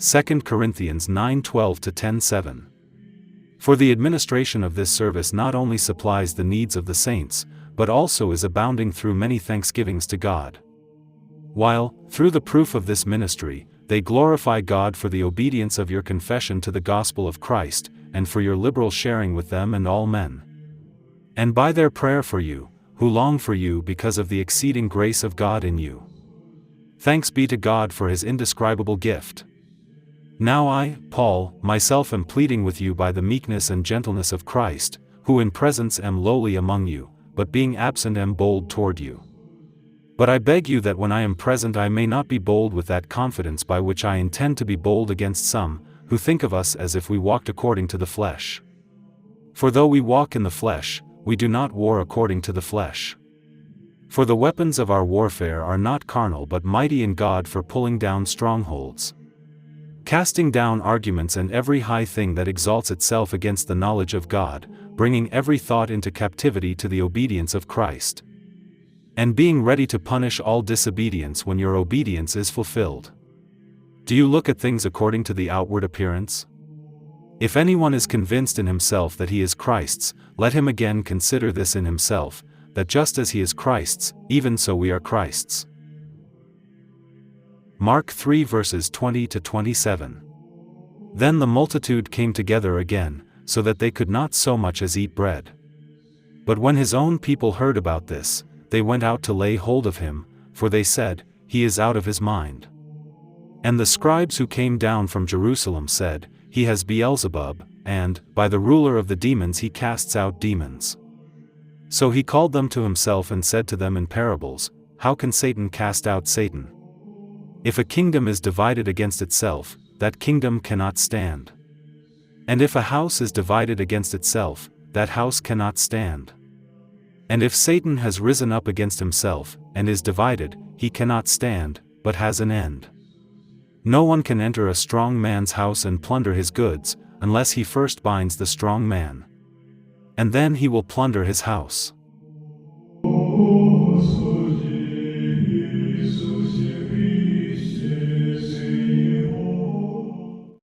Second Corinthians 9:12-10:7. For the administration of this service not only supplies the needs of the saints, but also is abounding through many thanksgivings to God. While, through the proof of this ministry, they glorify God for the obedience of your confession to the gospel of Christ, and for your liberal sharing with them and all men. And by their prayer for you, who long for you because of the exceeding grace of God in you. Thanks be to God for his indescribable gift. Now I, Paul, myself am pleading with you by the meekness and gentleness of Christ, who in presence am lowly among you, but being absent am bold toward you. But I beg you that when I am present I may not be bold with that confidence by which I intend to be bold against some, who think of us as if we walked according to the flesh. For though we walk in the flesh, we do not war according to the flesh. For the weapons of our warfare are not carnal but mighty in God for pulling down strongholds, casting down arguments and every high thing that exalts itself against the knowledge of God, bringing every thought into captivity to the obedience of Christ, and being ready to punish all disobedience when your obedience is fulfilled. Do you look at things according to the outward appearance? If anyone is convinced in himself that he is Christ's, let him again consider this in himself, that just as he is Christ's, even so we are Christ's. Mark 3 verses 20-27. Then the multitude came together again, so that they could not so much as eat bread. But when his own people heard about this, they went out to lay hold of him, for they said, he is out of his mind. And the scribes who came down from Jerusalem said, he has Beelzebub, and, by the ruler of the demons he casts out demons. So he called them to himself and said to them in parables, how can Satan cast out Satan? If a kingdom is divided against itself, that kingdom cannot stand. And if a house is divided against itself, that house cannot stand. And if Satan has risen up against himself, and is divided, he cannot stand, but has an end. No one can enter a strong man's house and plunder his goods, unless he first binds the strong man. And then he will plunder his house.